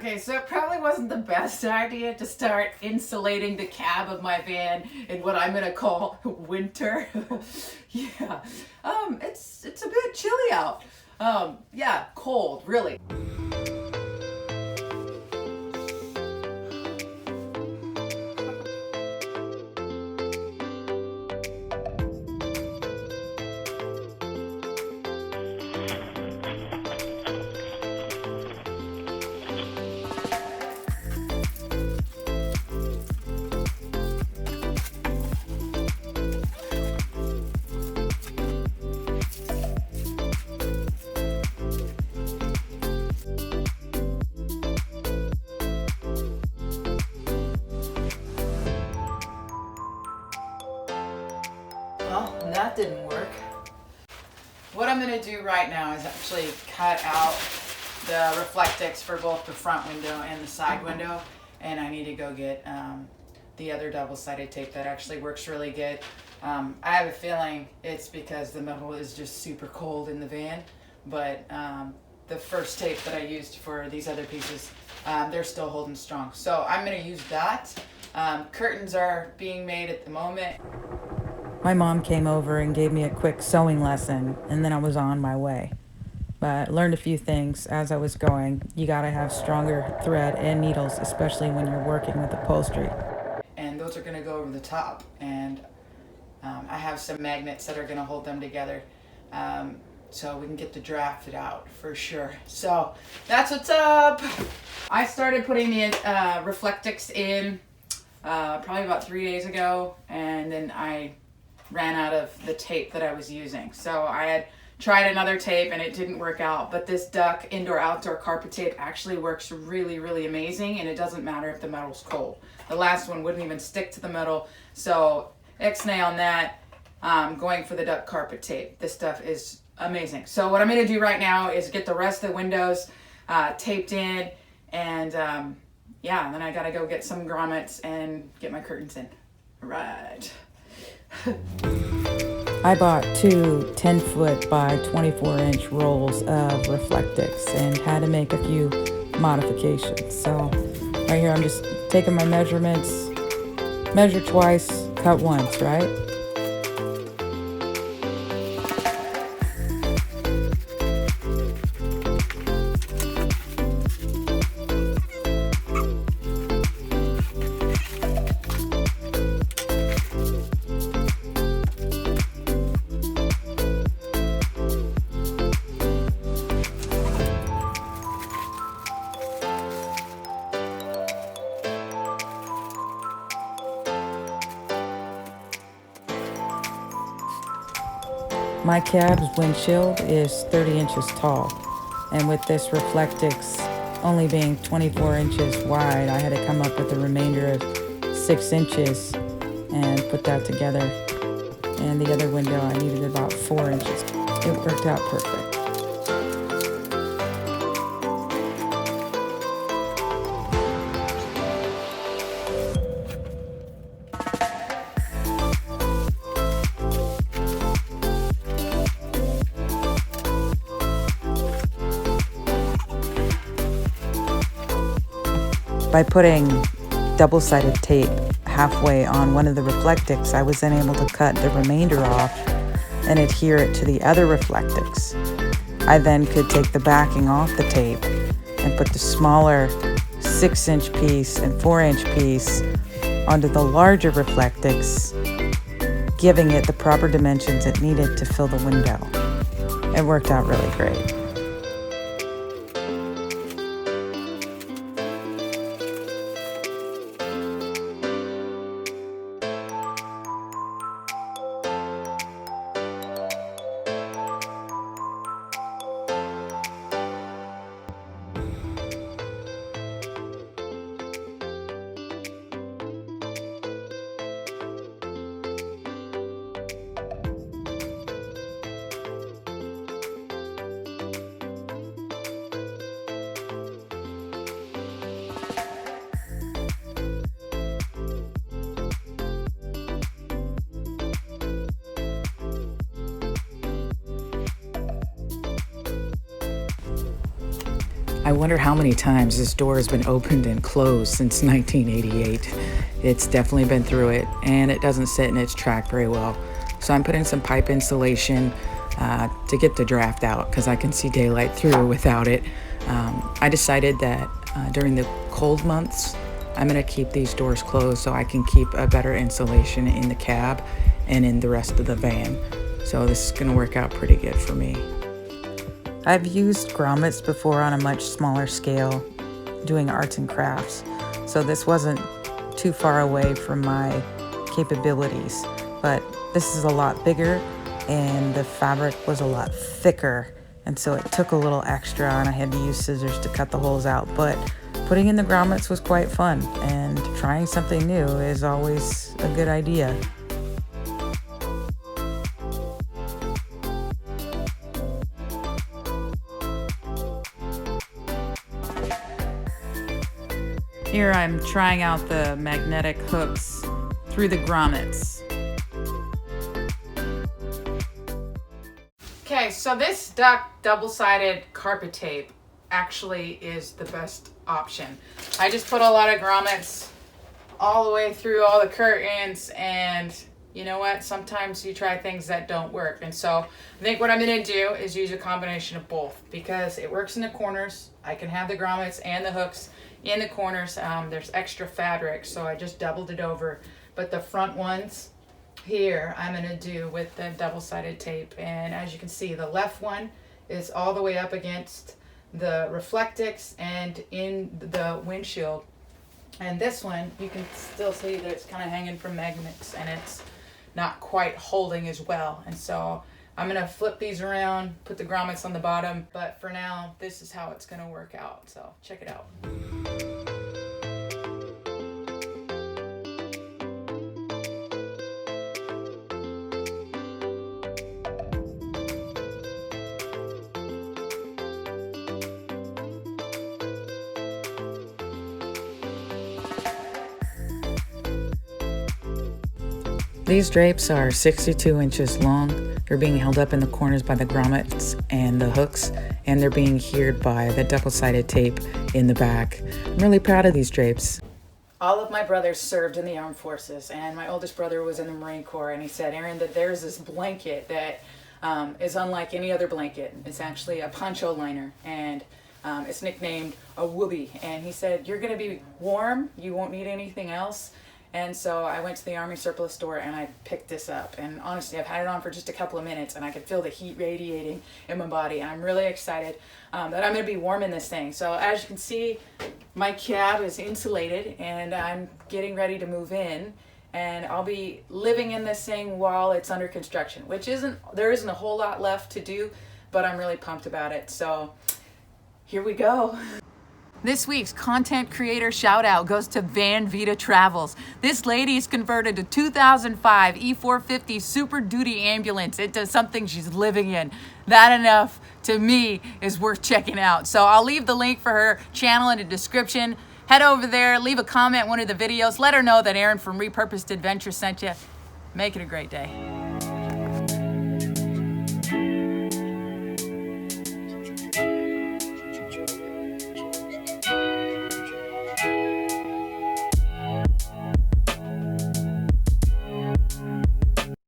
Okay, so it probably wasn't the best idea to start insulating the cab of my van in what I'm gonna call winter. Yeah, it's a bit chilly out. Yeah, cold, really. Well, that didn't work. What I'm gonna do right now is actually cut out the Reflectix for both the front window and the side window, and I need to go get the other double-sided tape that actually works really good. I have a feeling it's because the metal is just super cold in the van, but the first tape that I used for these other pieces, they're still holding strong. So I'm gonna use that. Curtains are being made at the moment. My mom came over and gave me a quick sewing lesson, and then I was on my way. But I learned a few things as I was going. You gotta have stronger thread and needles, especially when you're working with upholstery. And those are gonna go over the top, and I have some magnets that are gonna hold them together, so we can get the drafted out for sure. So that's what's up. I started putting the Reflectix in probably about 3 days ago, and then I ran out of the tape that I was using. So I had tried another tape and it didn't work out, but this Duck indoor-outdoor carpet tape actually works really, really amazing, and it doesn't matter if the metal's cold. The last one wouldn't even stick to the metal, so ixnay on that. Going for the Duck carpet tape. This stuff is amazing. So what I'm gonna do right now is get the rest of the windows taped in, and yeah, then I gotta go get some grommets and get my curtains in. All right. I bought two 10-foot by 24-inch rolls of Reflectix and had to make a few modifications. So right here I'm just taking my measurements, measure twice, cut once, right? My cab's windshield is 30 inches tall, and with this Reflectix only being 24 inches wide, I had to come up with the remainder of 6 inches and put that together. And the other window, I needed about 4 inches. It worked out perfect. By putting double-sided tape halfway on one of the Reflectix, I was then able to cut the remainder off and adhere it to the other Reflectix. I then could take the backing off the tape and put the smaller 6-inch piece and 4-inch piece onto the larger Reflectix, giving it the proper dimensions it needed to fill the window. It worked out really great. I wonder how many times this door has been opened and closed since 1988. It's definitely been through it, and it doesn't sit in its track very well. So I'm putting some pipe insulation to get the draft out because I can see daylight through without it. I decided that during the cold months, I'm going to keep these doors closed so I can keep a better insulation in the cab and in the rest of the van. So this is going to work out pretty good for me. I've used grommets before on a much smaller scale, doing arts and crafts, so this wasn't too far away from my capabilities, but this is a lot bigger and the fabric was a lot thicker, and so it took a little extra and I had to use scissors to cut the holes out, but putting in the grommets was quite fun, and trying something new is always a good idea. Here I'm trying out the magnetic hooks through the grommets. Okay, so this duck double-sided carpet tape actually is the best option. I just put a lot of grommets all the way through all the curtains, and you know what? Sometimes you try things that don't work. And so I think what I'm gonna do is use a combination of both because it works in the corners. I can have the grommets and the hooks in the corners. There's extra fabric, so I just doubled it over. But the front ones here, I'm gonna do with the double-sided tape. And as you can see, the left one is all the way up against the Reflectix and in the windshield. And this one, you can still see that it's kind of hanging from magnets and it's not quite holding as well. And so I'm gonna flip these around, put the grommets on the bottom, but for now, this is how it's gonna work out. So check it out. These drapes are 62 inches long. They're being held up in the corners by the grommets and the hooks, and they're being adhered by the double-sided tape in the back. I'm really proud of these drapes. All of my brothers served in the armed forces, and my oldest brother was in the Marine Corps, and he said, Aaron, that there's this blanket that is unlike any other blanket. It's actually a poncho liner, and it's nicknamed a whoopee. And he said, you're gonna be warm, you won't need anything else. And so I went to the Army surplus store and I picked this up. And honestly, I've had it on for just a couple of minutes and I could feel the heat radiating in my body. And I'm really excited that I'm gonna be warm in this thing. So as you can see, my cab is insulated and I'm getting ready to move in. And I'll be living in this thing while it's under construction, which there isn't a whole lot left to do, but I'm really pumped about it. So here we go. This week's content creator shout out goes to Vida Travels. This lady's converted a 2005 E450 Super Duty ambulance into something she's living in. That enough to me is worth checking out. So I'll leave the link for her channel in the description. Head over there, leave a comment on one of the videos. Let her know that Aaron from rePurposed Adventure sent you. Make it a great day.